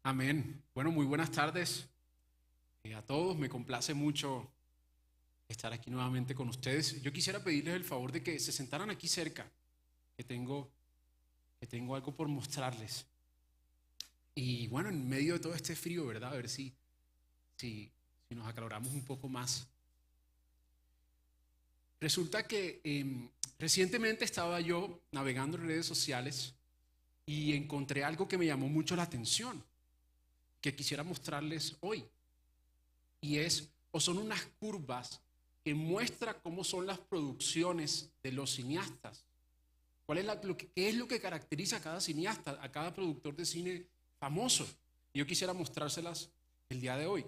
Amén. Bueno, muy buenas tardes a todos. Me complace mucho estar aquí nuevamente con ustedes. Yo quisiera pedirles el favor de que se sentaran aquí cerca, que tengo, que tengo algo por mostrarles. Y bueno, en medio de todo este frío, ¿verdad? A ver si nos acaloramos un poco más. Resulta que recientemente estaba yo navegando en redes sociales y encontré algo que me llamó mucho la atención, que quisiera mostrarles hoy. Y es, o son unas curvas que muestra cómo son las producciones de los cineastas. ¿Qué es lo que caracteriza a cada cineasta, a cada productor de cine famoso? Yo quisiera mostrárselas el día de hoy.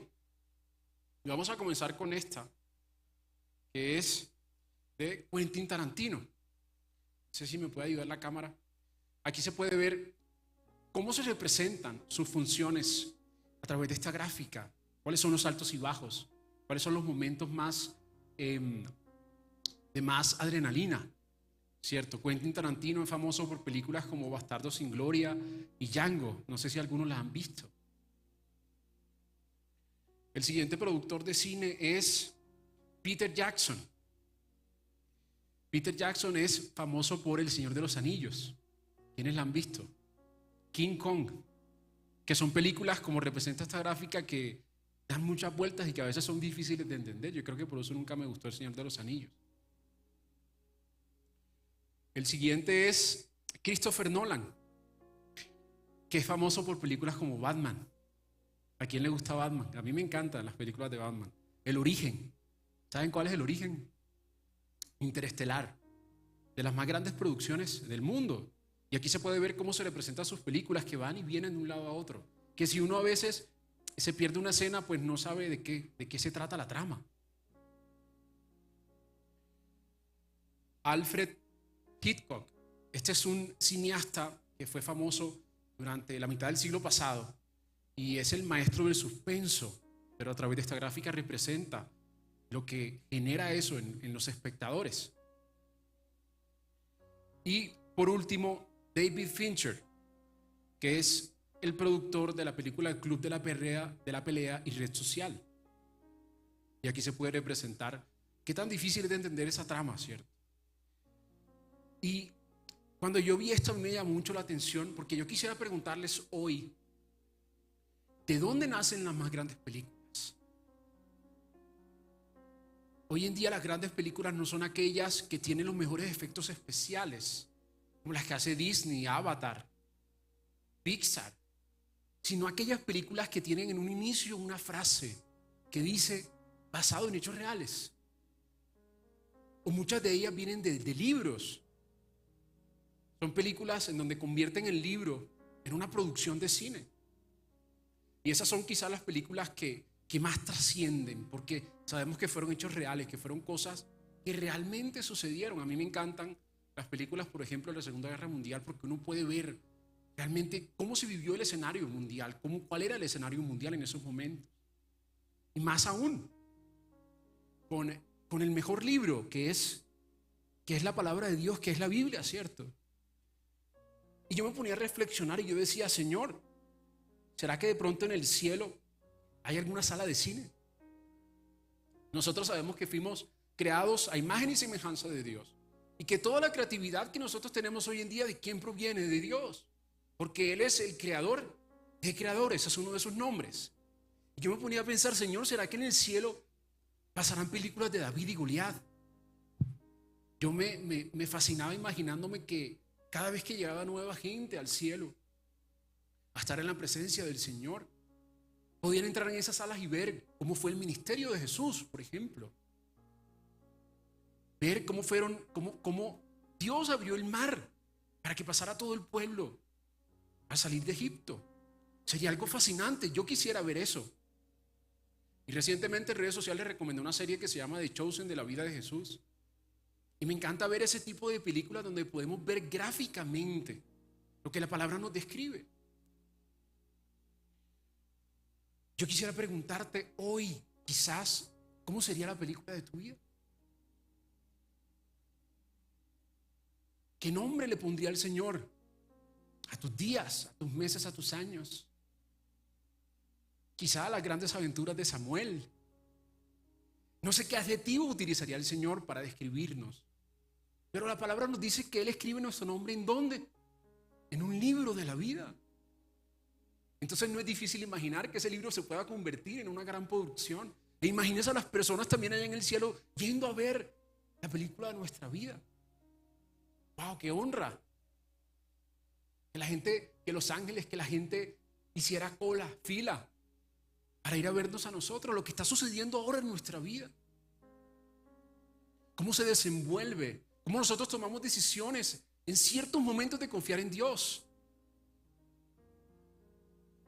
Y vamos a comenzar con esta, que es de Quentin Tarantino. No sé si me puede ayudar la cámara. Aquí se puede ver cómo se representan sus funciones a través de esta gráfica. ¿Cuáles son los altos y bajos? ¿Cuáles son los momentos más de más adrenalina? ¿Cierto? Quentin Tarantino es famoso por películas como Bastardo sin Gloria y Django. No sé si algunos las han visto. El siguiente productor de cine es Peter Jackson. Peter Jackson es famoso por El Señor de los Anillos. ¿Quiénes la han visto? King Kong, que son películas como representa esta gráfica que dan muchas vueltas y que a veces son difíciles de entender. Yo creo que por eso nunca me gustó El Señor de los Anillos. El siguiente es Christopher Nolan, que es famoso por películas como Batman. ¿A quién le gusta Batman? A mí me encantan las películas de Batman. El Origen. ¿Saben cuál es El Origen? Interestelar, de las más grandes producciones del mundo. Y aquí se puede ver cómo se representan sus películas que van y vienen de un lado a otro. Que si uno a veces se pierde una escena, pues no sabe de qué se trata la trama. Alfred Hitchcock. Este es un cineasta que fue famoso durante la mitad del siglo pasado y es el maestro del suspenso, pero a través de esta gráfica representa lo que genera eso en los espectadores. Y por último, David Fincher, que es el productor de la película El Club de la Pelea y Red Social. Y aquí se puede representar qué tan difícil es de entender esa trama, ¿cierto? Y cuando yo vi esto a mí me llamó mucho la atención porque yo quisiera preguntarles hoy, ¿de dónde nacen las más grandes películas? Hoy en día las grandes películas no son aquellas que tienen los mejores efectos especiales, como las que hace Disney, Avatar, Pixar, sino aquellas películas que tienen en un inicio una frase que dice basado en hechos reales. O muchas de ellas vienen de libros. Son películas en donde convierten el libro en una producción de cine. Y esas son quizás las películas que más trascienden, porque sabemos que fueron hechos reales, que fueron cosas que realmente sucedieron. A mí me encantan las películas, por ejemplo, de la Segunda Guerra Mundial, porque uno puede ver realmente cómo se vivió el escenario mundial, cuál era el escenario mundial en esos momentos. Y más aún, con el mejor libro, que es la palabra de Dios, que es la Biblia, ¿cierto? Y yo me ponía a reflexionar y yo decía, Señor, ¿será que de pronto en el cielo hay alguna sala de cine? Nosotros sabemos que fuimos creados a imagen y semejanza de Dios y que toda la creatividad que nosotros tenemos hoy en día, ¿de quién proviene? De Dios, porque Él es el creador de creadores, es uno de sus nombres. Y yo me ponía a pensar, Señor, ¿será que en el cielo pasarán películas de David y Goliat? Yo me fascinaba imaginándome que cada vez que llegaba nueva gente al cielo a estar en la presencia del Señor, podían entrar en esas salas y ver cómo fue el ministerio de Jesús, por ejemplo. Ver cómo Dios abrió el mar para que pasara todo el pueblo a salir de Egipto. Sería algo fascinante. Yo quisiera ver eso. Y recientemente en redes sociales recomendé una serie que se llama The Chosen, de la vida de Jesús. Y me encanta ver ese tipo de películas donde podemos ver gráficamente lo que la palabra nos describe. Yo quisiera preguntarte hoy, quizás, ¿cómo sería la película de tu vida? ¿Qué nombre le pondría el Señor a tus días, a tus meses, a tus años? quizá las grandes aventuras de Samuel. No sé qué adjetivo utilizaría el Señor para describirnos, pero la palabra nos dice que Él escribe nuestro nombre ¿en dónde? En un libro de la vida. Entonces no es difícil imaginar que ese libro se pueda convertir en una gran producción. E imagínense a las personas también allá en el cielo yendo a ver la película de nuestra vida. ¡Wow! ¡Qué honra! Que la gente, que los ángeles, que la gente hiciera cola, fila, para ir a vernos a nosotros, lo que está sucediendo ahora en nuestra vida. Cómo se desenvuelve, cómo nosotros tomamos decisiones en ciertos momentos de confiar en Dios.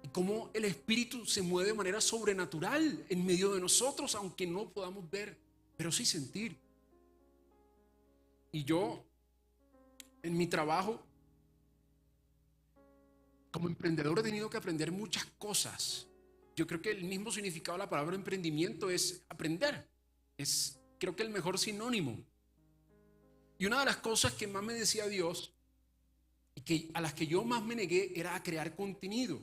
Y cómo el Espíritu se mueve de manera sobrenatural en medio de nosotros, aunque no podamos ver, pero sí sentir. Y yo, en mi trabajo, como emprendedor he tenido que aprender muchas cosas. Yo creo que el mismo significado de la palabra emprendimiento es aprender. Es, creo que el mejor sinónimo. Y una de las cosas que más me decía Dios y a las que yo más me negué era a crear contenido.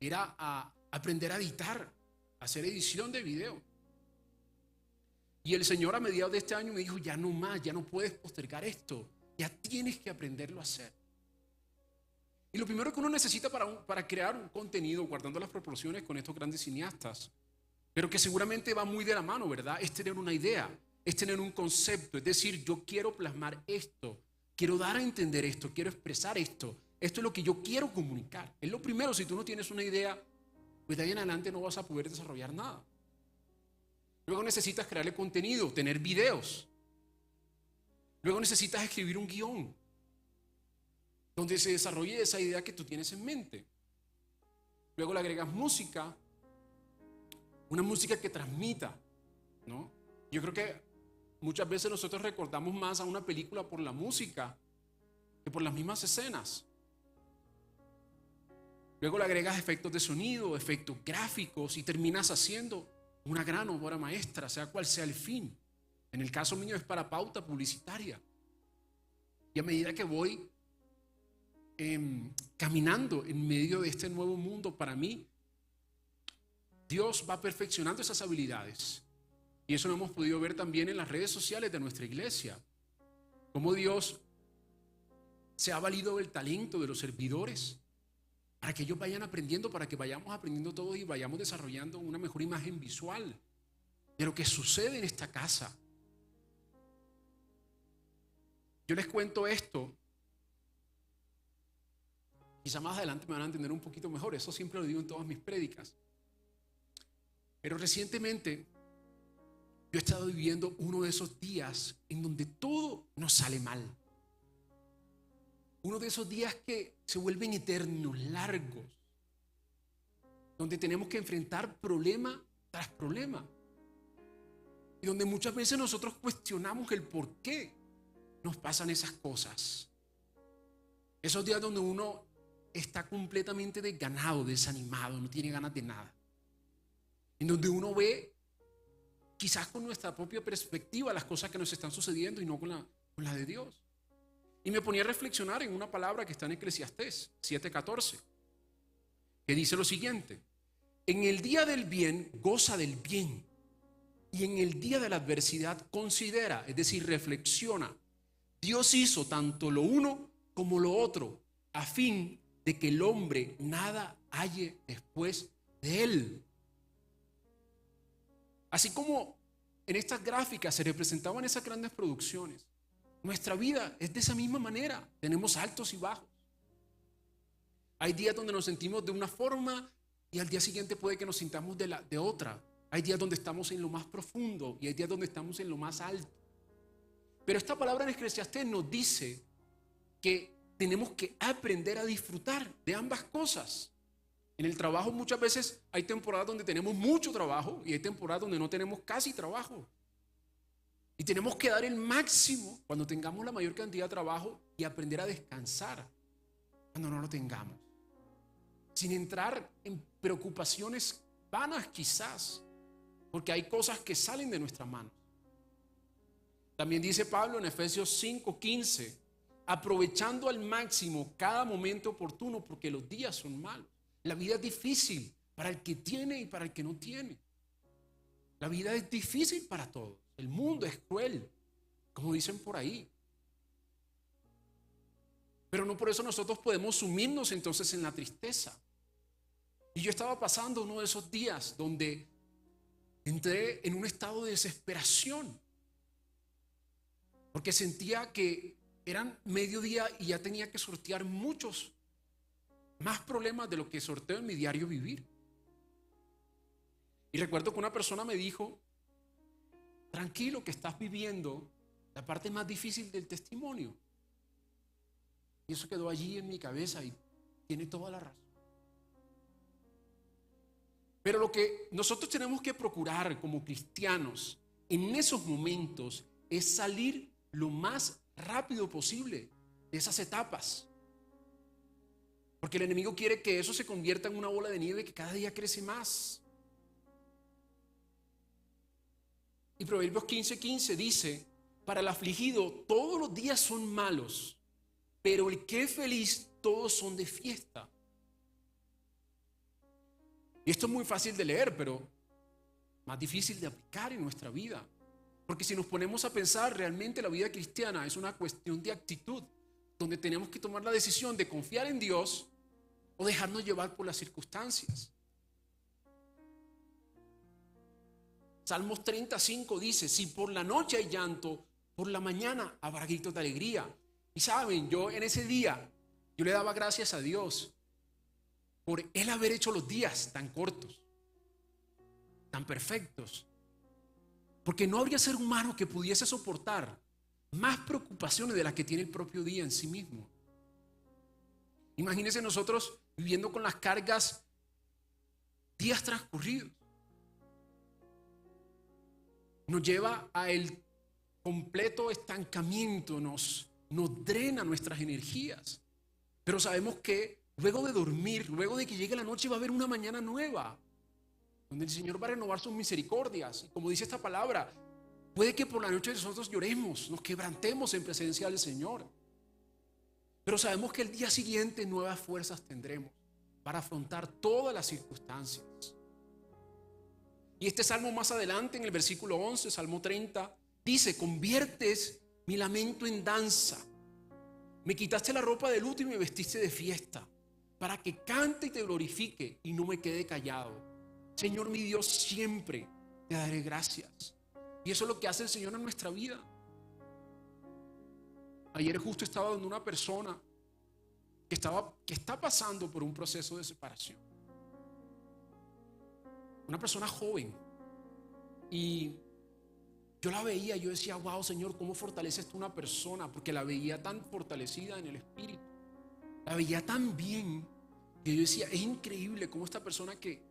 Era a aprender a editar, a hacer edición de video. Y el Señor a mediados de este año me dijo, ya no más, ya no puedes postergar esto, ya tienes que aprenderlo a hacer. Y lo primero que uno necesita para crear un contenido, guardando las proporciones con estos grandes cineastas, pero que seguramente va muy de la mano, ¿verdad? Es tener una idea, es tener un concepto, es decir, yo quiero plasmar esto, quiero dar a entender esto, quiero expresar esto, esto es lo que yo quiero comunicar. Es lo primero. Si tú no tienes una idea, pues de ahí en adelante no vas a poder desarrollar nada. Luego necesitas crearle contenido, tener videos. Luego necesitas escribir un guión donde se desarrolle esa idea que tú tienes en mente. Luego le agregas música, una música que transmita, ¿no? Yo creo que muchas veces nosotros recordamos más a una película por la música que por las mismas escenas. Luego le agregas efectos de sonido, efectos gráficos y terminas haciendo una gran obra maestra, sea cual sea el fin. En el caso mío es para pauta publicitaria. Y a medida que voy caminando en medio de este nuevo mundo, para mí, Dios va perfeccionando esas habilidades. Y eso lo hemos podido ver también en las redes sociales de nuestra iglesia. Cómo Dios se ha valido del talento de los servidores para que ellos vayan aprendiendo, para que vayamos aprendiendo todos y vayamos desarrollando una mejor imagen visual de lo que sucede en esta casa. Yo les cuento esto, quizá más adelante me van a entender un poquito mejor, eso siempre lo digo en todas mis prédicas. Pero recientemente yo he estado viviendo uno de esos días en donde todo nos sale mal. Uno de esos días que se vuelven eternos, largos, donde tenemos que enfrentar problema tras problema. Y donde muchas veces nosotros cuestionamos el por qué nos pasan esas cosas. Esos días donde uno está completamente desganado, desanimado, no tiene ganas de nada. En donde uno ve, quizás con nuestra propia perspectiva, las cosas que nos están sucediendo y no con la de Dios. Y me ponía a reflexionar en una palabra que está en Eclesiastés 7:14, que dice lo siguiente: en el día del bien, goza del bien, y en el día de la adversidad, considera, es decir, reflexiona. Dios hizo tanto lo uno como lo otro, a fin de que el hombre nada halle después de él. Así como en estas gráficas se representaban esas grandes producciones, nuestra vida es de esa misma manera. Tenemos altos y bajos. Hay días donde nos sentimos de una forma y al día siguiente puede que nos sintamos de otra. Hay días donde estamos en lo más profundo y hay días donde estamos en lo más alto. Pero esta palabra en Eclesiastés nos dice que tenemos que aprender a disfrutar de ambas cosas. En el trabajo muchas veces hay temporadas donde tenemos mucho trabajo y hay temporadas donde no tenemos casi trabajo. Y tenemos que dar el máximo cuando tengamos la mayor cantidad de trabajo y aprender a descansar cuando no lo tengamos. Sin entrar en preocupaciones vanas quizás, porque hay cosas que salen de nuestras manos. También dice Pablo en Efesios 5:15, aprovechando al máximo cada momento oportuno porque los días son malos. La vida es difícil, para el que tiene y para el que no tiene. La vida es difícil para todos. El mundo es cruel, como dicen por ahí. Pero no por eso nosotros podemos sumirnos entonces en la tristeza. Y yo estaba pasando uno de esos días donde entré en un estado de desesperación, porque sentía que eran mediodía y ya tenía que sortear muchos más problemas de lo que sorteo en mi diario vivir. Y recuerdo que una persona me dijo: tranquilo, que estás viviendo la parte más difícil del testimonio. Y eso quedó allí en mi cabeza y tiene toda la razón. Pero lo que nosotros tenemos que procurar como cristianos en esos momentos es salir lo más rápido posible de esas etapas. Porque el enemigo quiere que eso se convierta en una bola de nieve que cada día crece más. Y Proverbios 15:15 dice: para el afligido todos los días son malos, pero el que es feliz todos son de fiesta. Y esto es muy fácil de leer, pero más difícil de aplicar en nuestra vida. Porque si nos ponemos a pensar, realmente la vida cristiana es una cuestión de actitud, donde tenemos que tomar la decisión de confiar en Dios o dejarnos llevar por las circunstancias. Salmos 35 dice: si por la noche hay llanto, por la mañana habrá gritos de alegría. Y saben, yo en ese día, yo le daba gracias a Dios por Él haber hecho los días tan cortos, tan perfectos. Porque no habría ser humano que pudiese soportar más preocupaciones de las que tiene el propio día en sí mismo. Imagínense nosotros viviendo con las cargas días transcurridos. Nos lleva a el completo estancamiento, nos drena nuestras energías. Pero sabemos que luego de dormir, luego de que llegue la noche, va a haber una mañana nueva, donde el Señor va a renovar sus misericordias. Y como dice esta palabra, puede que por la noche nosotros lloremos, nos quebrantemos en presencia del Señor. Pero sabemos que el día siguiente nuevas fuerzas tendremos para afrontar todas las circunstancias. Y este salmo más adelante, en el versículo 11, Salmo 30, dice: conviertes mi lamento en danza. Me quitaste la ropa de luto y me vestiste de fiesta, para que cante y te glorifique y no me quede callado. Señor mi Dios, siempre te daré gracias. Y eso es lo que hace el Señor en nuestra vida. Ayer justo estaba donde una persona que está pasando por un proceso de separación. Una persona joven. Y yo la veía, yo decía: wow, Señor, ¿cómo fortaleces tú una persona? Porque la veía tan fortalecida en el espíritu. La veía tan bien que yo decía: es increíble cómo esta persona, que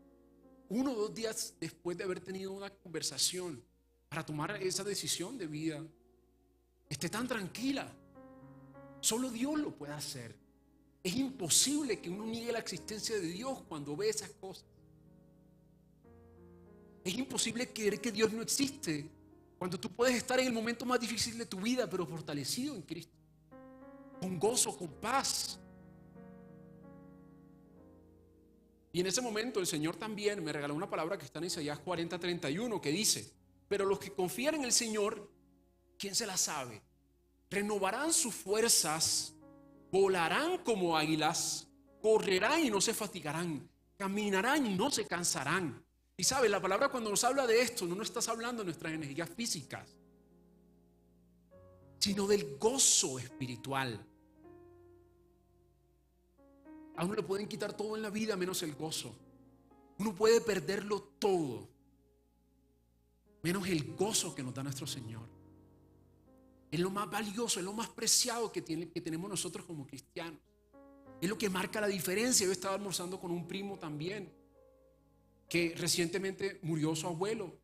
1 o 2 días después de haber tenido una conversación para tomar esa decisión de vida, esté tan tranquila. Solo Dios lo puede hacer. Es imposible que uno niegue la existencia de Dios cuando ve esas cosas. Es imposible creer que Dios no existe cuando tú puedes estar en el momento más difícil de tu vida, pero fortalecido en Cristo, con gozo, con paz. Y en ese momento el Señor también me regaló una palabra que está en Isaías 40:31, que dice: pero los que confían en el Señor, ¿quién se la sabe? Renovarán sus fuerzas, volarán como águilas, correrán y no se fatigarán, caminarán y no se cansarán. Y sabe, la palabra cuando nos habla de esto, no nos estás hablando de nuestras energías físicas, sino del gozo espiritual. A uno le pueden quitar todo en la vida menos el gozo. Uno puede perderlo todo menos el gozo que nos da nuestro Señor. Es lo más valioso, es lo más preciado que tenemos nosotros como cristianos. Es lo que marca la diferencia. Yo estaba almorzando con un primo también, que recientemente murió su abuelo.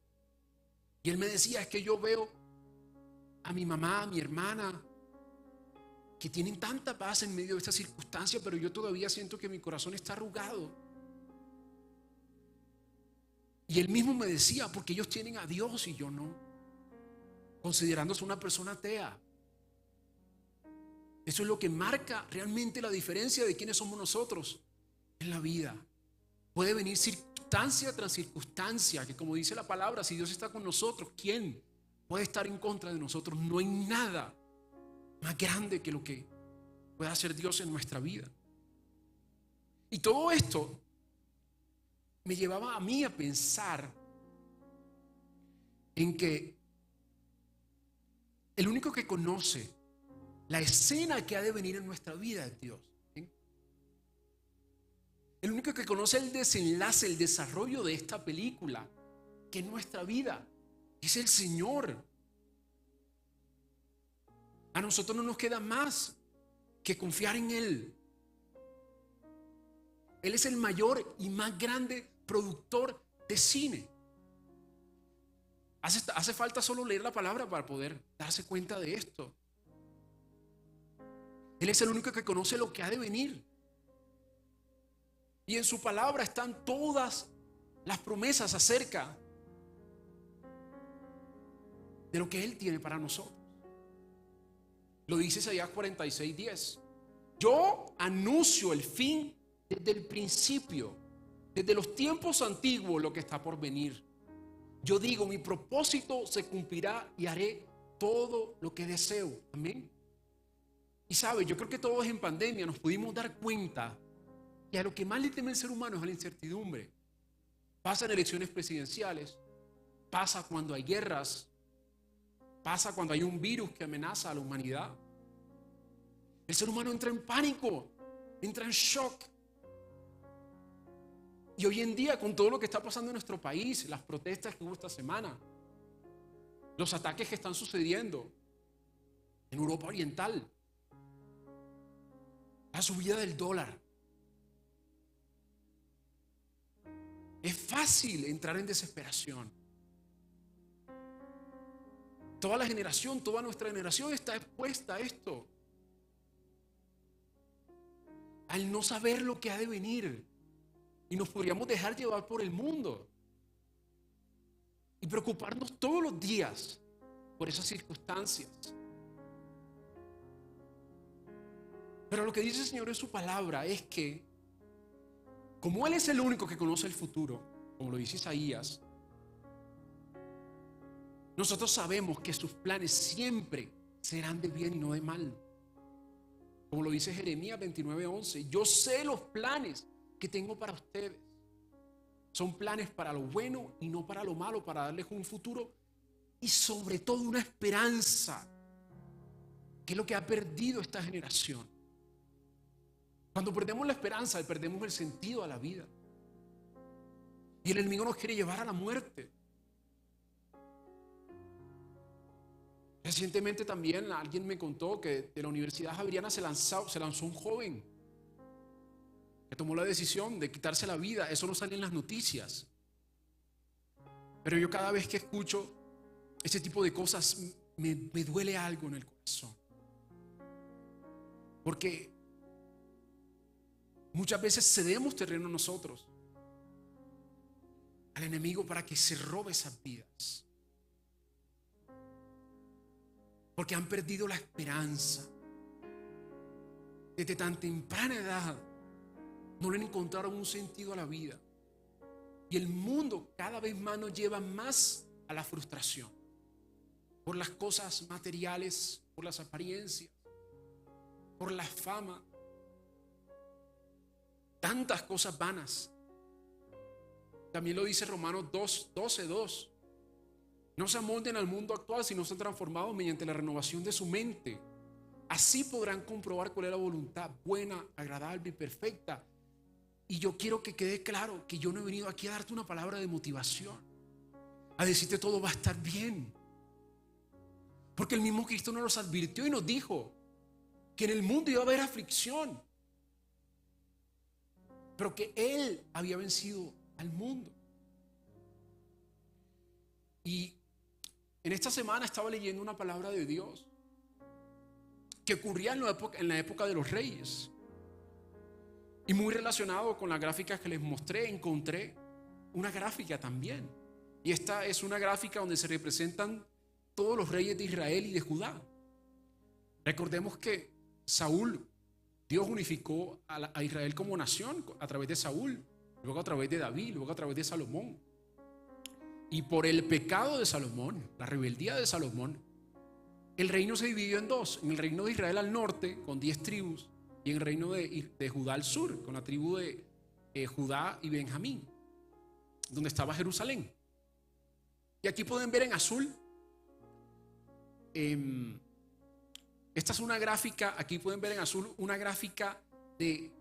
Y él me decía: es que yo veo a mi mamá, a mi hermana, que tienen tanta paz en medio de esta circunstancia, pero yo todavía siento que mi corazón está arrugado. Y él mismo me decía: porque ellos tienen a Dios y yo no, considerándose una persona atea. Eso es lo que marca realmente la diferencia de quiénes somos nosotros en la vida. Puede venir circunstancia tras circunstancia, que como dice la palabra, si Dios está con nosotros, ¿quién puede estar en contra de nosotros? No hay nada más grande que lo que pueda hacer Dios en nuestra vida. Y todo esto me llevaba a mí a pensar en que el único que conoce la escena que ha de venir en nuestra vida es Dios. ¿Sí? El único que conoce el desenlace, el desarrollo de esta película, que es nuestra vida, es el Señor. A nosotros no nos queda más que confiar en Él. Él es el mayor y más grande productor de cine. Hace falta solo leer la palabra para poder darse cuenta de esto. Él es el único que conoce lo que ha de venir. Y en su palabra están todas las promesas acerca de lo que Él tiene para nosotros. Lo dice Isaías 46:10. Yo anuncio el fin desde el principio, desde los tiempos antiguos, lo que está por venir. Yo digo, mi propósito se cumplirá y haré todo lo que deseo. Amén. Y sabe, yo creo que todos en pandemia nos pudimos dar cuenta que a lo que más le teme el ser humano es a la incertidumbre. Pasa en elecciones presidenciales, pasa cuando hay guerras, pasa cuando hay un virus que amenaza a la humanidad. El ser humano entra en pánico, entra en shock. Y hoy en día, con todo lo que está pasando en nuestro país, las protestas que hubo esta semana, los ataques que están sucediendo en Europa Oriental, la subida del dólar, es fácil entrar en desesperación. Toda la generación, toda nuestra generación está expuesta a esto, al no saber lo que ha de venir. Y nos podríamos dejar llevar por el mundo y preocuparnos todos los días por esas circunstancias. Pero lo que dice el Señor en su palabra es que, como Él es el único que conoce el futuro, como lo dice Isaías, nosotros sabemos que sus planes siempre serán de bien y no de mal. Como lo dice Jeremías 29:11, yo sé los planes que tengo para ustedes. Son planes para lo bueno y no para lo malo, para darles un futuro y sobre todo una esperanza, que es lo que ha perdido esta generación. Cuando perdemos la esperanza, perdemos el sentido a la vida. Y el enemigo nos quiere llevar a la muerte. Recientemente también alguien me contó que de la Universidad Javeriana se lanzó un joven que tomó la decisión de quitarse la vida. Eso no sale en las noticias. Pero yo cada vez que escucho ese tipo de cosas me duele algo en el corazón. Porque muchas veces cedemos terreno nosotros al enemigo para que se robe esas vidas. Porque han perdido la esperanza. Desde tan temprana edad no le encontraron un sentido a la vida. Y el mundo cada vez más nos lleva más a la frustración. Por las cosas materiales, por las apariencias, por la fama. Tantas cosas vanas. También lo dice Romanos 12:2. No se amolden al mundo actual, sino sean transformados mediante la renovación de su mente. Así podrán comprobar cuál es la voluntad buena, agradable y perfecta. Y yo quiero que quede claro que yo no he venido aquí a darte una palabra de motivación, a decirte todo va a estar bien. Porque el mismo Cristo nos los advirtió y nos dijo que en el mundo iba a haber aflicción, pero que Él había vencido al mundo. Y en esta semana estaba leyendo una palabra de Dios que ocurría en la época de los reyes. Y muy relacionado con las gráficas que les mostré, encontré una gráfica también. Y esta es una gráfica donde se representan todos los reyes de Israel y de Judá. Recordemos que Saúl, Dios unificó a Israel como nación a través de Saúl. luego a través de David, luego a través de Salomón. Y por el pecado de Salomón, la rebeldía de Salomón, el reino se dividió en dos: en el reino de Israel al norte, con 10 tribus, y en el reino de Judá al sur, con la tribu de Judá y Benjamín, donde estaba Jerusalén. Y aquí pueden ver en azul, esta es una gráfica, aquí pueden ver en azul una gráfica de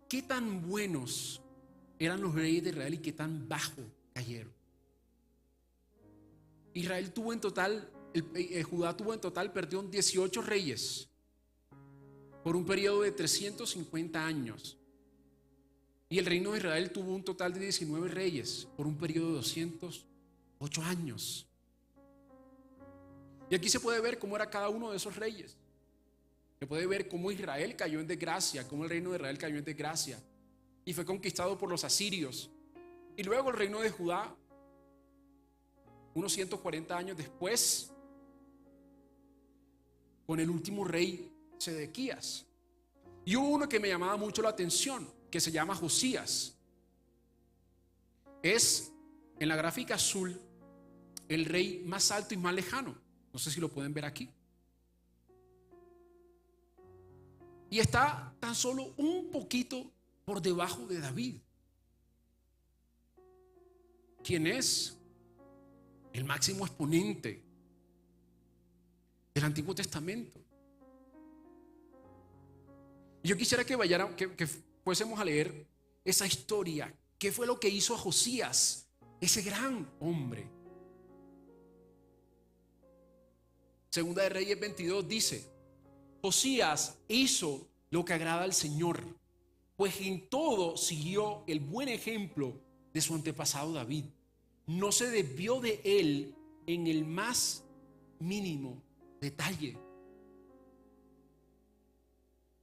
qué tan buenos eran los reyes de Israel y qué tan bajo cayeron. Israel tuvo en total, Judá tuvo en total, perdieron 18 reyes por un periodo de 350 años. Y el reino de Israel tuvo un total de 19 reyes por un periodo de 208 años. Y aquí se puede ver cómo era cada uno de esos reyes. Se puede ver cómo Israel cayó en desgracia, cómo el reino de Israel cayó en desgracia y fue conquistado por los asirios. Y luego el reino de Judá, unos 140 años después, con el último rey Sedequías. Y hubo uno que me llamaba mucho la atención, que se llama Josías. Es, en la gráfica azul, el rey más alto y más lejano. No sé si lo pueden ver aquí. Y está tan solo un poquito por debajo de David, quien es el máximo exponente del Antiguo Testamento. Y yo quisiera que fuésemos a leer esa historia. ¿Qué fue lo que hizo a Josías, ese gran hombre? Segunda de Reyes 22 dice: Josías hizo lo que agrada al Señor, pues en todo siguió el buen ejemplo de su antepasado David. No se desvió de él en el más mínimo detalle.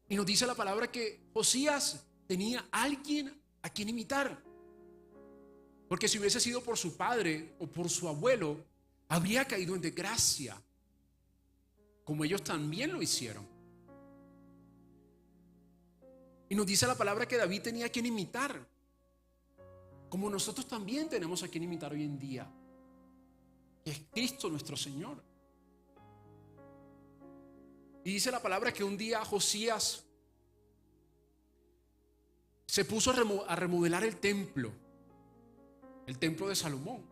Y nos dice la palabra que Josías tenía a alguien a quien imitar, porque si hubiese sido por su padre o por su abuelo, habría caído en desgracia, como ellos también lo hicieron. Y nos dice la palabra que David tenía a quien imitar, como nosotros también tenemos a quien imitar hoy en día, que es Cristo nuestro Señor. Y dice la palabra que un día Josías se puso a remodelar el templo de Salomón.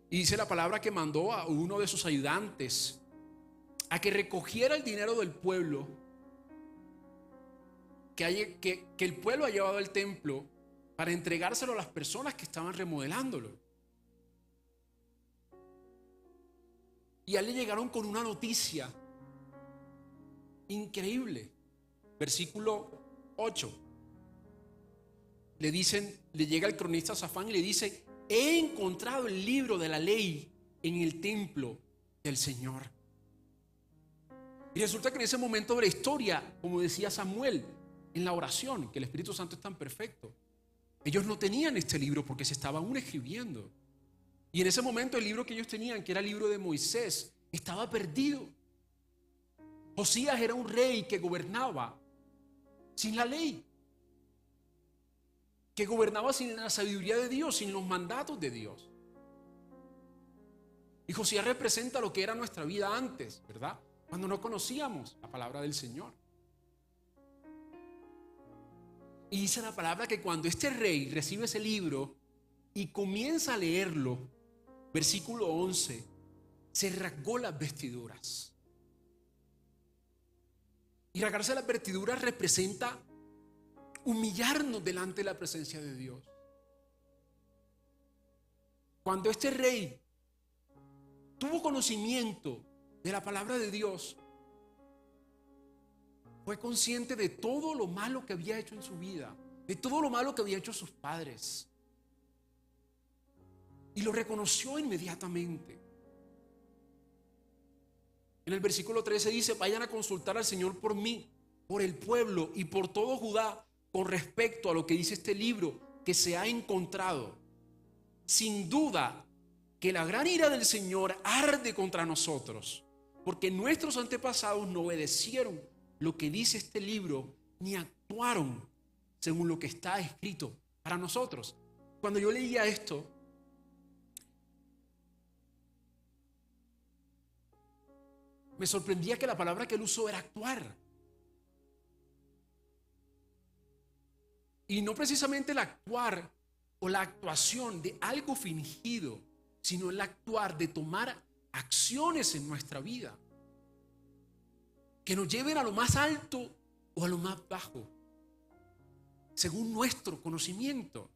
Y dice la palabra que mandó a uno de sus ayudantes a que recogiera el dinero del pueblo que el pueblo ha llevado al templo, para entregárselo a las personas que estaban remodelándolo. Y a él le llegaron con una noticia increíble. Versículo 8. Le llega el cronista Safán y le dice: he encontrado el libro de la ley en el templo del Señor. Y resulta que en ese momento de la historia, como decía Samuel en la oración, que el Espíritu Santo es tan perfecto, ellos no tenían este libro porque se estaban aún escribiendo. Y en ese momento el libro que ellos tenían, que era el libro de Moisés, estaba perdido. Josías era un rey que gobernaba sin la ley, que gobernaba sin la sabiduría de Dios, sin los mandatos de Dios. Y Josías representa lo que era nuestra vida antes, ¿verdad? Cuando no conocíamos la palabra del Señor. Y dice la palabra que cuando este rey recibe ese libro y comienza a leerlo, versículo 11, se rasgó las vestiduras. Y rasgarse las vestiduras representa humillarnos delante de la presencia de Dios. Cuando este rey tuvo conocimiento de la palabra de Dios, fue consciente de todo lo malo que había hecho en su vida, de todo lo malo que había hecho sus padres, y lo reconoció inmediatamente. En el versículo 13 dice: vayan a consultar al Señor por mí, por el pueblo y por todo Judá con respecto a lo que dice este libro que se ha encontrado. Sin duda que la gran ira del Señor arde contra nosotros, porque nuestros antepasados no obedecieron lo que dice este libro, ni actuaron según lo que está escrito para nosotros. Cuando yo leía esto, me sorprendía que la palabra que él usó era actuar. Y no precisamente el actuar o la actuación de algo fingido, sino el actuar de tomar acciones en nuestra vida que nos lleven a lo más alto o a lo más bajo, según nuestro conocimiento.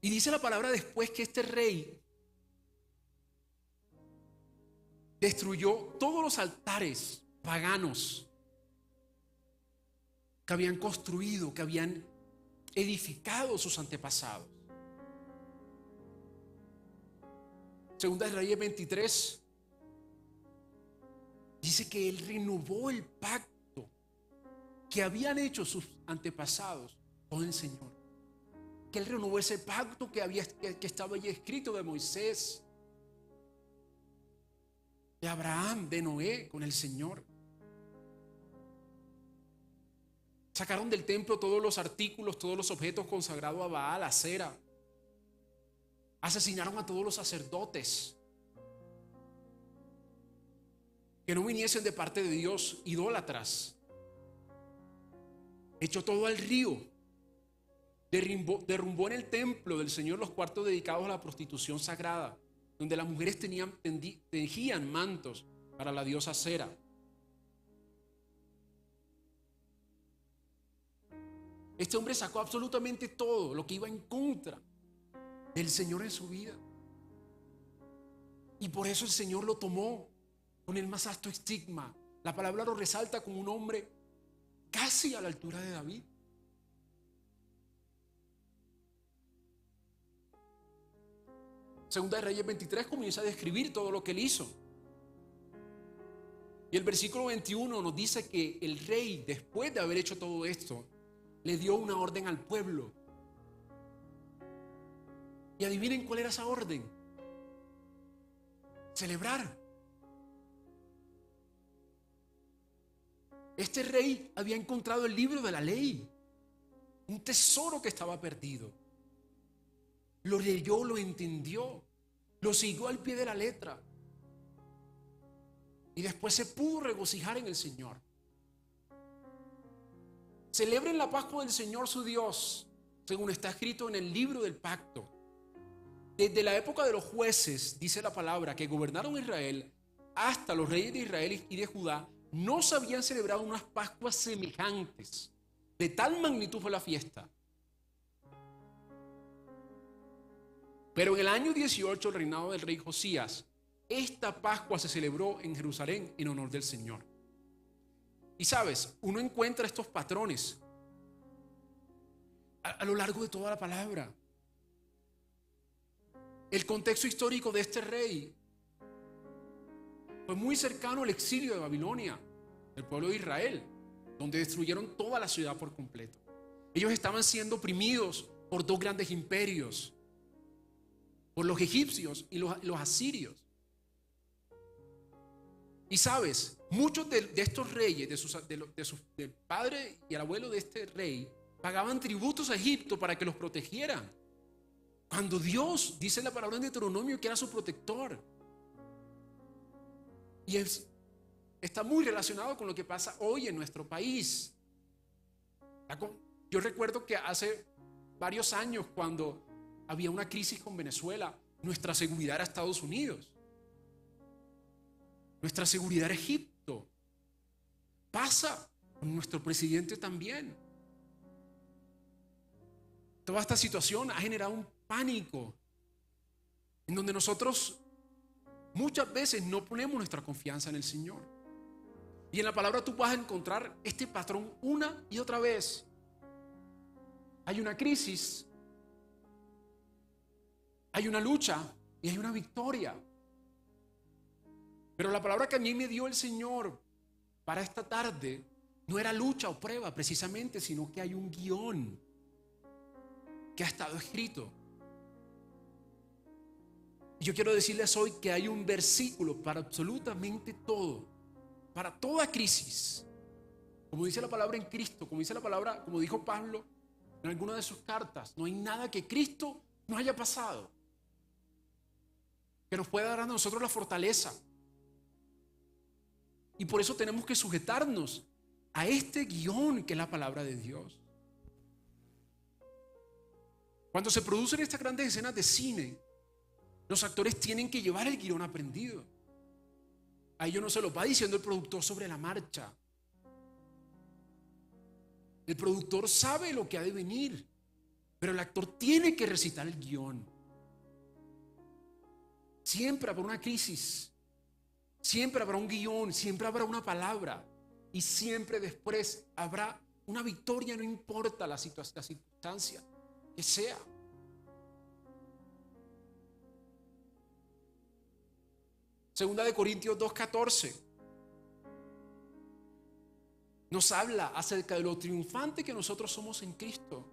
Y dice la palabra después que este rey destruyó todos los altares paganos que habían construido, que habían edificado sus antepasados. Segunda de Reyes 23 dice que él renovó el pacto que habían hecho sus antepasados con el Señor. Que él renovó ese pacto que estaba allí escrito de Moisés, de Abraham, de Noé con el Señor. Sacaron del templo todos los artículos, todos los objetos consagrados a Baal, a Acera. Asesinaron a todos los sacerdotes que no viniesen de parte de Dios, idólatras. Echó todo al río. Derrumbó en el templo del Señor los cuartos dedicados a la prostitución sagrada, donde las mujeres tejían mantos para la diosa Acera. Este hombre sacó absolutamente todo lo que iba en contra del Señor en su vida. Y por eso el Señor lo tomó con el más alto estigma. La palabra lo resalta como un hombre casi a la altura de David. Segunda de Reyes 23 comienza a describir todo lo que él hizo. Y el versículo 21 nos dice que el rey, después de haber hecho todo esto, le dio una orden al pueblo. Y adivinen cuál era esa orden: celebrar. Este rey había encontrado el libro de la ley, un tesoro que estaba perdido. Lo leyó, lo entendió, lo siguió al pie de la letra. Y después se pudo regocijar en el Señor. Celebren la Pascua del Señor su Dios, según está escrito en el libro del pacto. Desde la época de los jueces, dice la palabra, que gobernaron Israel, hasta los reyes de Israel y de Judá, no se habían celebrado unas Pascuas semejantes. De tal magnitud fue la fiesta. Pero en el año 18, el reinado del rey Josías, esta Pascua se celebró en Jerusalén en honor del Señor. Y sabes, uno encuentra estos patrones a lo largo de toda la palabra. El contexto histórico de este rey fue muy cercano al exilio de Babilonia, del pueblo de Israel, donde destruyeron toda la ciudad por completo. Ellos estaban siendo oprimidos por dos grandes imperios, por los egipcios y los asirios. Y sabes, muchos de estos reyes, del padre y el abuelo de este rey, pagaban tributos a Egipto para que los protegieran, cuando Dios dice en la palabra en Deuteronomio que era su protector. Y está muy relacionado con lo que pasa hoy en nuestro país. Yo recuerdo que hace varios años, cuando había una crisis con Venezuela, nuestra seguridad era Estados Unidos, nuestra seguridad era Egipto. Pasa con nuestro presidente también. Toda esta situación ha generado un pánico en donde nosotros muchas veces no ponemos nuestra confianza en el Señor. Y en la palabra tú vas a encontrar este patrón una y otra vez. Hay una crisis, hay una lucha y hay una victoria. Pero la palabra que a mí me dio el Señor para esta tarde no era lucha o prueba precisamente, sino que hay un guión que ha estado escrito. Y yo quiero decirles hoy que hay un versículo para absolutamente todo, para toda crisis, Como dice la palabra en Cristo, como dice la palabra, como dijo Pablo en alguna de sus cartas, no hay nada que Cristo no haya pasado que nos pueda dar a nosotros la fortaleza. Y por eso tenemos que sujetarnos a este guión que es la palabra de Dios. Cuando se producen estas grandes escenas de cine, los actores tienen que llevar el guión aprendido. A ellos no se lo va diciendo el productor sobre la marcha. El productor sabe lo que ha de venir, pero el actor tiene que recitar el guión. Siempre habrá una crisis, siempre habrá un guión, siempre habrá una palabra y siempre después habrá una victoria, no importa la circunstancia que sea. Segunda de Corintios 2:14 nos habla acerca de lo triunfante que nosotros somos en Cristo.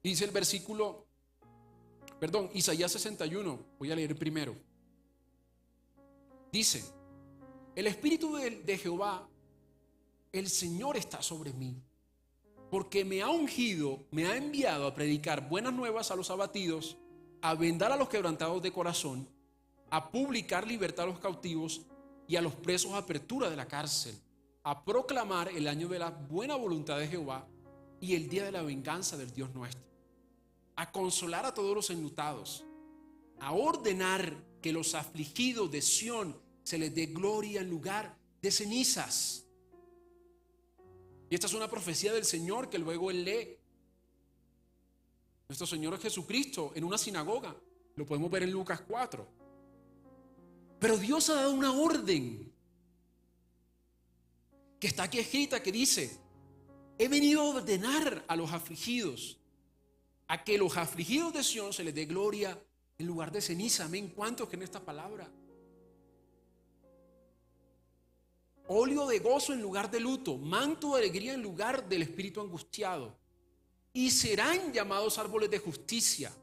Y dice el versículo, Isaías 61, voy a leer primero. Dice: el Espíritu de Jehová, el Señor está sobre mí, porque me ha ungido, me ha enviado a predicar buenas nuevas a los abatidos, a vendar a los quebrantados de corazón, a publicar libertad a los cautivos y a los presos apertura de la cárcel, a proclamar el año de la buena voluntad de Jehová y el día de la venganza del Dios nuestro, a consolar a todos los enlutados, a ordenar que los afligidos de Sión se les dé gloria en lugar de cenizas. Y esta es una profecía del Señor que luego él lee. Nuestro Señor Jesucristo en una sinagoga, lo podemos ver en Lucas 4. Pero Dios ha dado una orden que está aquí escrita, que dice: he venido a ordenar a los afligidos, a que los afligidos de Sión se les dé gloria en lugar de ceniza. Amén. ¿Cuántos que en esta palabra? Óleo de gozo en lugar de luto, manto de alegría en lugar del espíritu angustiado. Y serán llamados árboles de justicia,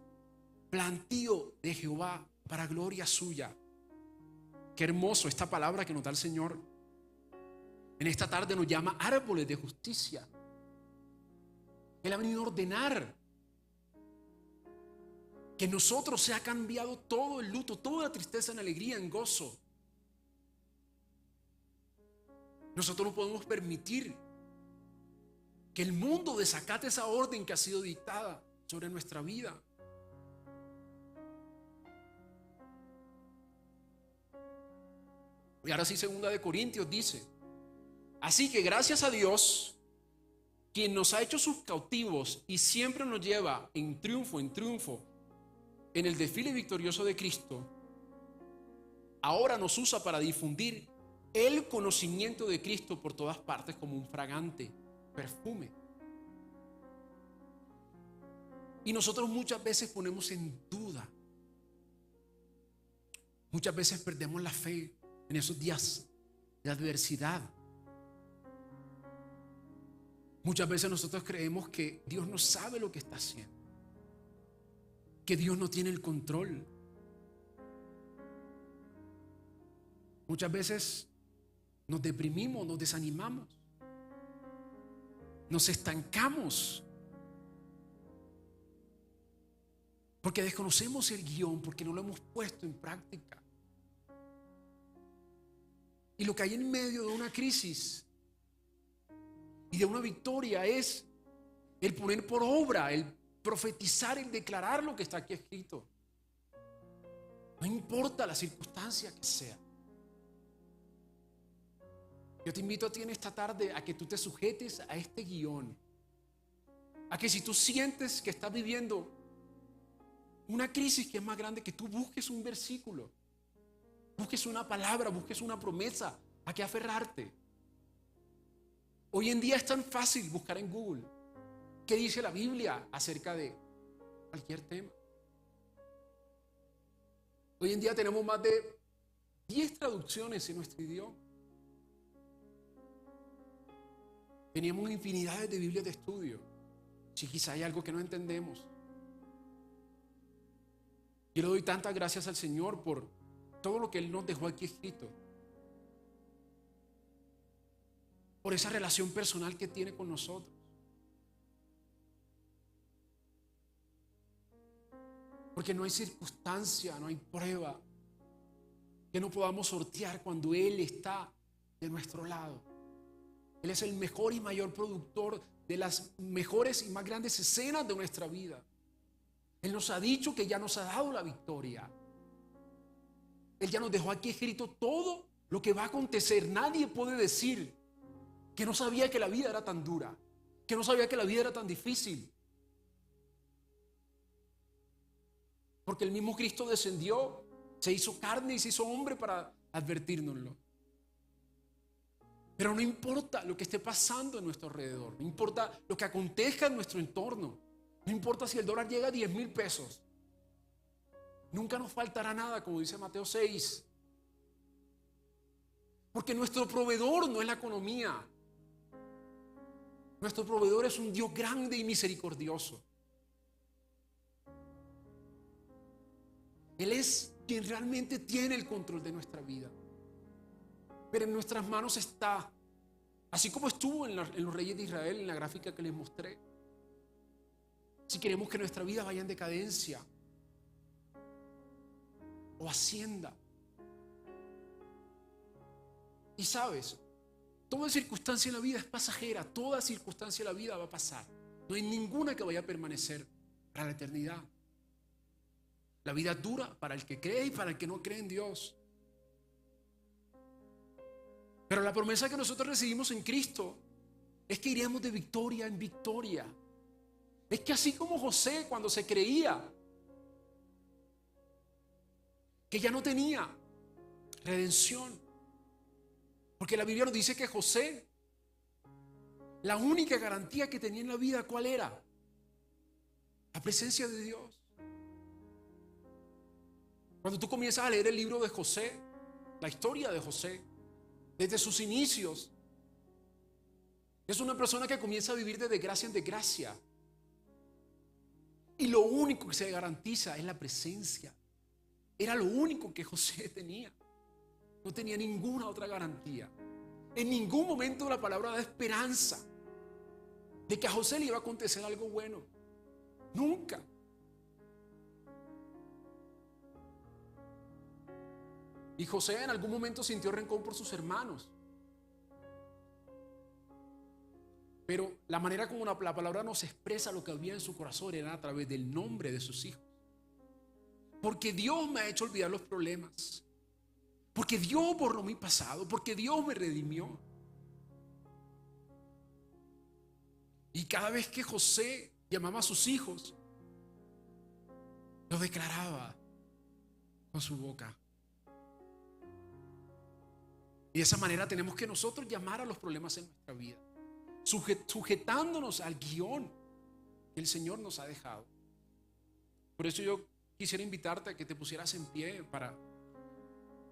plantío de Jehová para gloria suya. Qué hermoso esta palabra que nos da el Señor. En esta tarde nos llama árboles de justicia. Él ha venido a ordenar que en nosotros se ha cambiado todo el luto, toda la tristeza en alegría, en gozo. Nosotros no podemos permitir que el mundo desacate esa orden que ha sido dictada sobre nuestra vida. Y ahora sí, segunda de Corintios dice: así que gracias a Dios, quien nos ha hecho sus cautivos y siempre nos lleva en triunfo en el desfile victorioso de Cristo, ahora nos usa para difundir el conocimiento de Cristo por todas partes como un fragante perfume. Y nosotros muchas veces ponemos en duda, muchas veces perdemos la fe en esos días de adversidad. Muchas veces nosotros creemos que Dios no sabe lo que está haciendo, que Dios no tiene el control. Muchas veces nos deprimimos, nos desanimamos, nos estancamos, porque desconocemos el guión, porque no lo hemos puesto en práctica. Y lo que hay en medio de una crisis y de una victoria es el poner por obra, el profetizar, el declarar lo que está aquí escrito. No importa la circunstancia que sea. Yo te invito a ti en esta tarde a que tú te sujetes a este guión. A que si tú sientes que estás viviendo una crisis que es más grande, que tú busques un versículo, busques una palabra, busques una promesa a que aferrarte. Hoy en día es tan fácil buscar en Google qué dice la Biblia acerca de cualquier tema. Hoy en día tenemos más de 10 traducciones en nuestro idioma. Teníamos infinidades de Biblias de estudio. Si quizá hay algo que no entendemos, yo le doy tantas gracias al Señor por todo lo que Él nos dejó aquí escrito. por esa relación personal que tiene con nosotros. Porque no hay circunstancia, no hay prueba que no podamos sortear cuando Él está de nuestro lado. Él es el mejor y mayor productor de las mejores y más grandes escenas de nuestra vida. Él nos ha dicho que ya nos ha dado la victoria. Él ya nos dejó aquí escrito todo lo que va a acontecer. Nadie puede decir que no sabía que la vida era tan dura, que no sabía que la vida era tan difícil. Porque el mismo Cristo descendió, se hizo carne y se hizo hombre para advertírnoslo. Pero no importa lo que esté pasando en nuestro alrededor, no importa lo que acontezca en nuestro entorno, no importa si el dólar llega a 10,000 pesos, nunca nos faltará nada, como dice Mateo 6. Porque nuestro proveedor no es la economía. Nuestro proveedor es un Dios grande y misericordioso. Él es quien realmente tiene el control de nuestra vida. Pero en nuestras manos está, así como estuvo en los reyes de Israel, en la gráfica que les mostré. Si queremos que nuestra vida vaya en decadencia o ascienda. Y sabes, toda circunstancia en la vida es pasajera, toda circunstancia en la vida va a pasar. No hay ninguna que vaya a permanecer para la eternidad. La vida es dura para el que cree y para el que no cree en Dios. Pero la promesa que nosotros recibimos en Cristo es que iremos de victoria en victoria. Es que así como José, cuando se creía que ya no tenía redención, porque la Biblia nos dice que José, la única garantía que tenía en la vida, ¿cuál era? La presencia de Dios. Cuando tú comienzas a leer el libro de José, la historia de José, desde sus inicios, es una persona que comienza a vivir de desgracia en desgracia. Y lo único que se garantiza es la presencia. Era lo único que José tenía. No tenía ninguna otra garantía. En ningún momento la palabra da esperanza de que a José le iba a acontecer algo bueno. Nunca. Y José en algún momento sintió rencor por sus hermanos. Pero la manera como la palabra nos expresa lo que había en su corazón era a través del nombre de sus hijos. Porque Dios me ha hecho olvidar los problemas. Porque Dios borró mi pasado. Porque Dios me redimió. Y cada vez que José llamaba a sus hijos, lo declaraba con su boca. Y de esa manera tenemos que nosotros llamar a los problemas en nuestra vida, sujetándonos al guión que el Señor nos ha dejado. Por eso yo quisiera invitarte a que te pusieras en pie para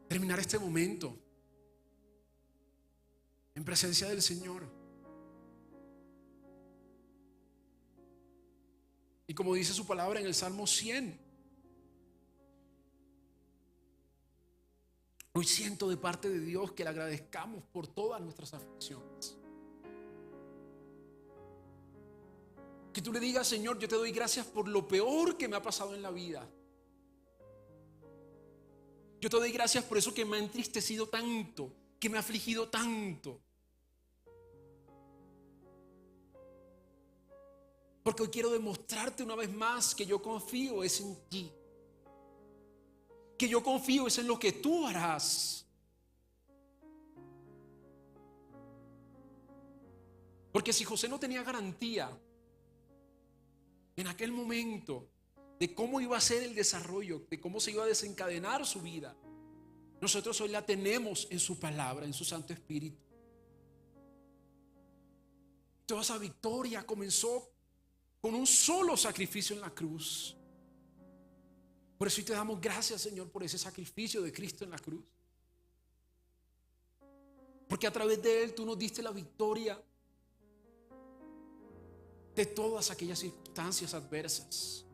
terminar este momento en presencia del Señor. Y como dice su palabra en el Salmo 100, hoy siento de parte de Dios que le agradezcamos por todas nuestras aflicciones. Que tú le digas: Señor, yo te doy gracias por lo peor que me ha pasado en la vida. Yo te doy gracias por eso que me ha entristecido tanto, que me ha afligido tanto. Porque hoy quiero demostrarte una vez más que yo confío es en ti. Que yo confío es en lo que tú harás. Porque si José no tenía garantía en aquel momento de cómo iba a ser el desarrollo, de cómo se iba a desencadenar su vida, nosotros hoy la tenemos en su palabra, en su Santo Espíritu. Toda esa victoria comenzó con un solo sacrificio en la cruz. Por eso hoy te damos gracias, Señor, por ese sacrificio de Cristo en la cruz. Porque a través de Él tú nos diste la victoria de todas aquellas circunstancias adversas.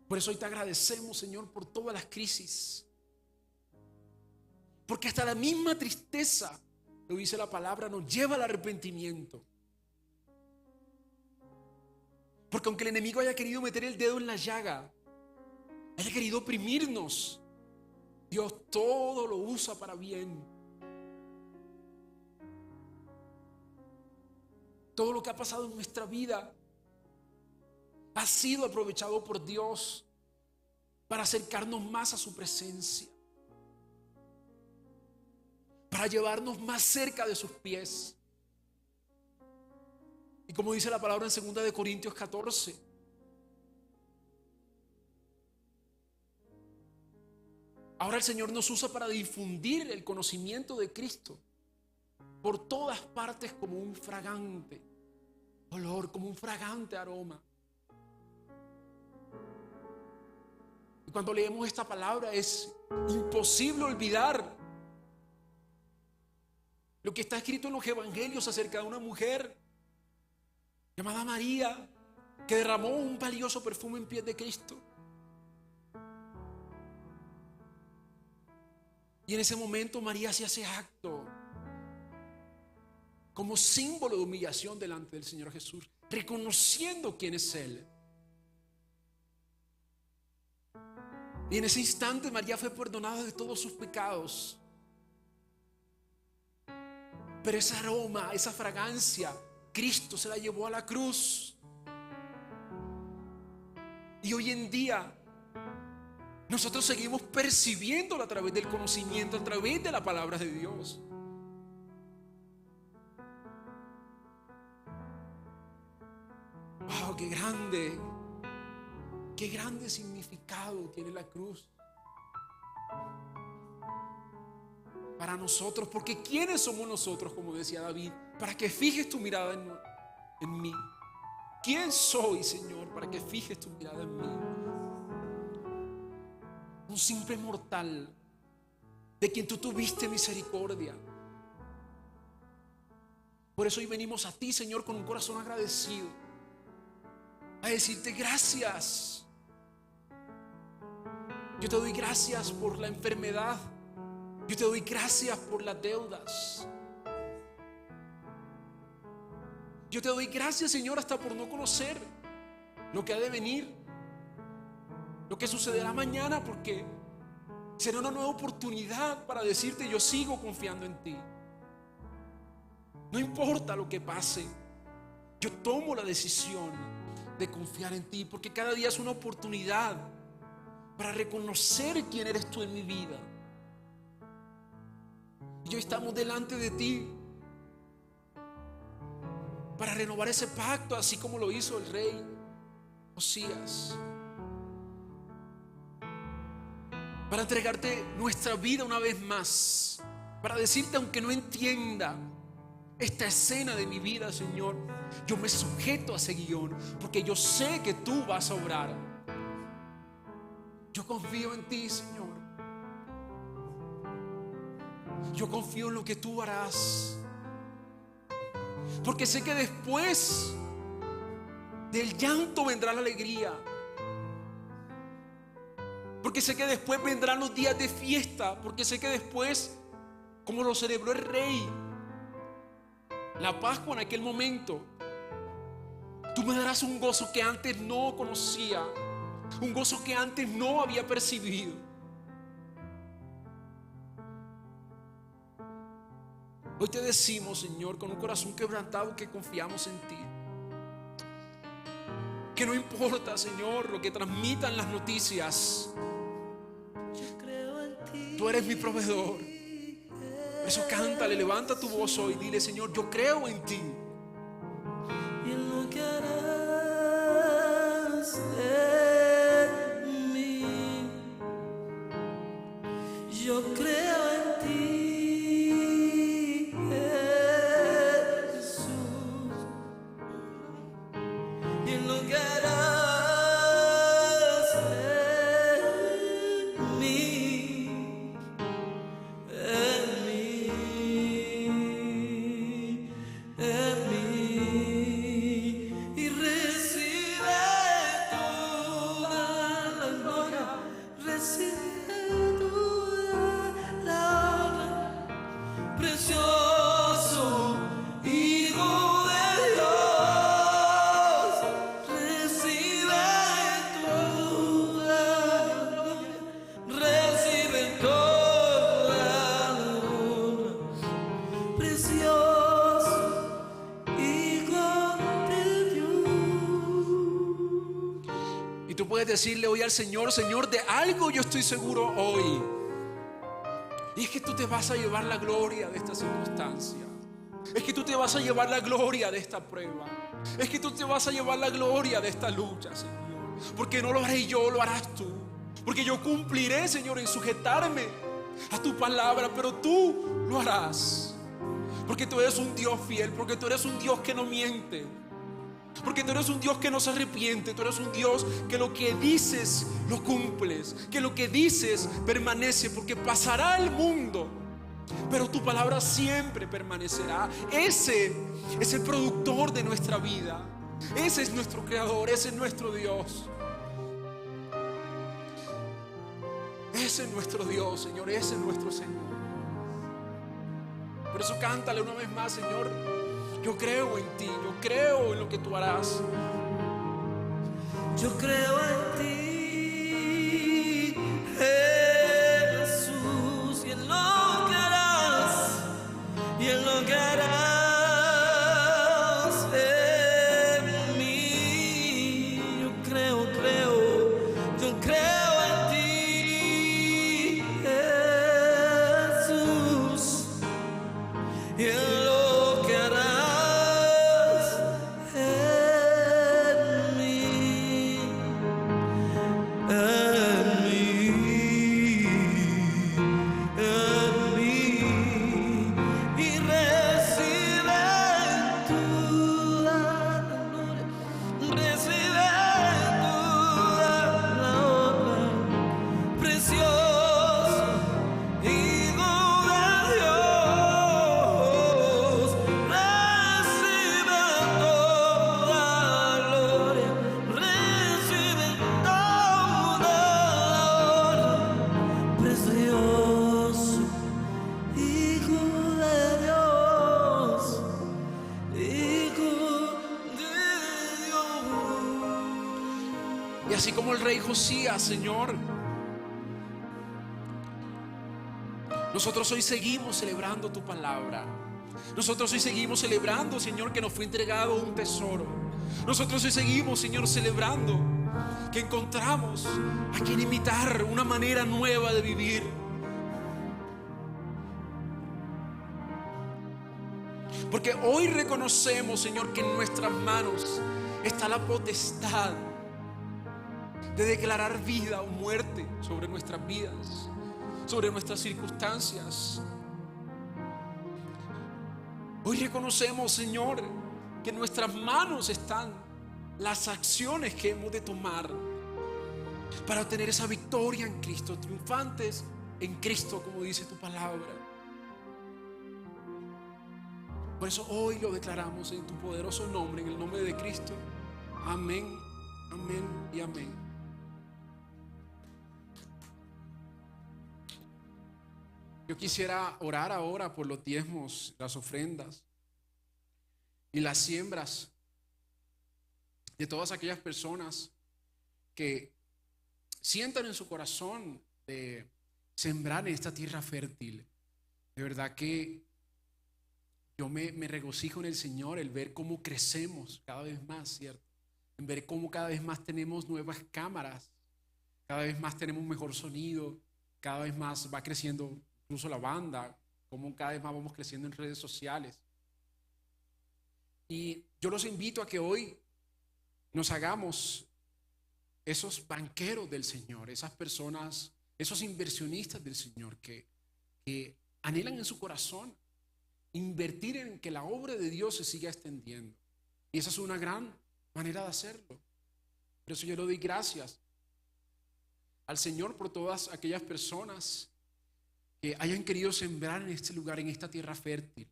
Por eso hoy te agradecemos, Señor, por todas las crisis. Porque hasta la misma tristeza lo dice la palabra, nos lleva al arrepentimiento. Porque aunque el enemigo haya querido meter el dedo en la llaga, haya querido oprimirnos, Dios todo lo usa para bien. Todo lo que ha pasado en nuestra vida ha sido aprovechado por Dios para acercarnos más a su presencia, para llevarnos más cerca de sus pies. Y como dice la palabra en 2 Corintios 14, ahora el Señor nos usa para difundir el conocimiento de Cristo por todas partes como un fragante olor, como un fragante aroma. Y cuando leemos esta palabra es imposible olvidar lo que está escrito en los evangelios acerca de una mujer llamada María, que derramó un valioso perfume en pies de Cristo. Y en ese momento María hacía ese acto como símbolo de humillación delante del Señor Jesús, reconociendo quién es Él. Y en ese instante María fue perdonada de todos sus pecados. Pero ese aroma, esa fragancia, Cristo se la llevó a la cruz. Y hoy en día nosotros seguimos percibiéndolo a través del conocimiento, a través de la palabra de Dios. ¡Wow! ¡Qué grande significado tiene la cruz para nosotros! Porque ¿quiénes somos nosotros, como decía David, para que fijes tu mirada en mí? ¿Quién soy, Señor, para que fijes tu mirada en mí? Un simple mortal de quien tú tuviste misericordia. Por eso hoy venimos a ti, Señor, con un corazón agradecido, a decirte gracias. Yo te doy gracias por la enfermedad. Yo te doy gracias por las deudas. Yo te doy gracias, Señor, hasta por no conocer lo que ha de venir, lo que sucederá mañana, porque será una nueva oportunidad para decirte: yo sigo confiando en ti. No importa lo que pase, yo tomo la decisión de confiar en ti, porque cada día es una oportunidad para reconocer quién eres tú en mi vida. Y hoy estamos delante de ti para renovar ese pacto, así como lo hizo el rey Josías, para entregarte nuestra vida una vez más, para decirte, aunque no entienda esta escena de mi vida, Señor, yo me sujeto a ese guión, porque yo sé que tú vas a obrar. Yo confío en ti, Señor. Yo confío en lo que tú harás, porque sé que después del llanto vendrá la alegría, porque sé que después vendrán los días de fiesta, porque sé que después, como lo celebró el rey, la Pascua en aquel momento, tú me darás un gozo que antes no conocía, un gozo que antes no había percibido. Hoy te decimos, Señor, con un corazón quebrantado, que confiamos en ti. Que no importa, Señor, lo que transmitan las noticias, tú eres mi proveedor. Por eso cántale, levanta tu voz hoy, dile: Señor, yo creo en ti. Y en lo que harás en mí, yo creo en ti, Jesús. Y en lo que harás en mí, y recibe toda la gloria, recibe toda puedes decirle hoy al Señor: Señor, de algo yo estoy seguro hoy, y es que tú te vas a llevar la gloria de esta circunstancia. Es que tú te vas a llevar la gloria de esta prueba. Es que tú te vas a llevar la gloria de esta lucha, Señor. Porque no lo haré yo, lo harás tú. Porque yo cumpliré, Señor, en sujetarme a tu palabra, pero tú lo harás. Porque tú eres un Dios fiel, porque tú eres un Dios que no miente, porque tú eres un Dios que no se arrepiente. Tú eres un Dios que lo que dices lo cumples, que lo que dices permanece, porque pasará el mundo, pero tu palabra siempre permanecerá. Ese es el productor de nuestra vida. Ese es nuestro creador, ese es nuestro Dios. Ese es nuestro Dios, Señor, ese es nuestro Señor. Por eso cántale una vez más: Señor, yo creo en ti, yo creo en lo que tú harás. Yo creo en ti, Jesús, y en lo que harás, y en lo que harás en mí. Yo creo en ti, Jesús, y en lo que harás en mí, en mí, y recibe tu gloria, recibe la honra, precioso Hijo de Dios, recibe toda gloria, recibe toda honra, precioso Hijo de Dios, Hijo de Dios. Y así como el rey Josías, Señor, nosotros hoy seguimos celebrando tu palabra. Nosotros hoy seguimos celebrando, Señor, que nos fue entregado un tesoro. Nosotros hoy seguimos, Señor, celebrando que encontramos a quien imitar, una manera nueva de vivir. Porque hoy reconocemos, Señor, que en nuestras manos está la potestad de declarar vida o muerte sobre nuestras vidas, sobre nuestras circunstancias. Hoy reconocemos, Señor, que en nuestras manos están las acciones que hemos de tomar para obtener esa victoria en Cristo, triunfantes en Cristo, como dice tu palabra. Por eso hoy lo declaramos en tu poderoso nombre, en el nombre de Cristo. Amén, amén y amén. Yo quisiera orar ahora por los diezmos, las ofrendas y las siembras de todas aquellas personas que sientan en su corazón de sembrar en esta tierra fértil. De verdad que yo me regocijo en el Señor, el ver cómo crecemos cada vez más, ¿cierto? En ver cómo cada vez más tenemos nuevas cámaras, cada vez más tenemos mejor sonido, cada vez más va creciendo incluso la banda, como cada vez más vamos creciendo en redes sociales. Y yo los invito a que hoy nos hagamos esos banqueros del Señor, esas personas, esos inversionistas del Señor que anhelan en su corazón invertir en que la obra de Dios se siga extendiendo. Y esa es una gran manera de hacerlo. Por eso yo le doy gracias al Señor por todas aquellas personas que hayan querido sembrar en este lugar, en esta tierra fértil.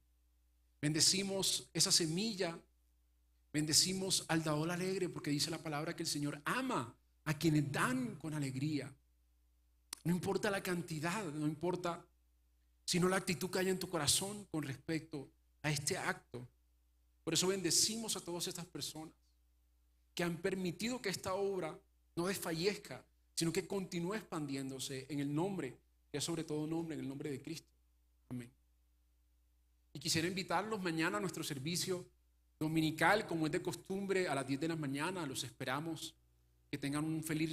Bendecimos esa semilla, bendecimos al dador alegre, porque dice la palabra que el Señor ama a quienes dan con alegría. No importa la cantidad, no importa, sino la actitud que haya en tu corazón con respecto a este acto. Por eso bendecimos a todas estas personas que han permitido que esta obra no desfallezca, sino que continúe expandiéndose en el nombre, que es sobre todo nombre, en el nombre de Cristo. Amén. Y quisiera invitarlos mañana a nuestro servicio dominical, como es de costumbre, a las 10 de la mañana. Los esperamos. Que tengan un feliz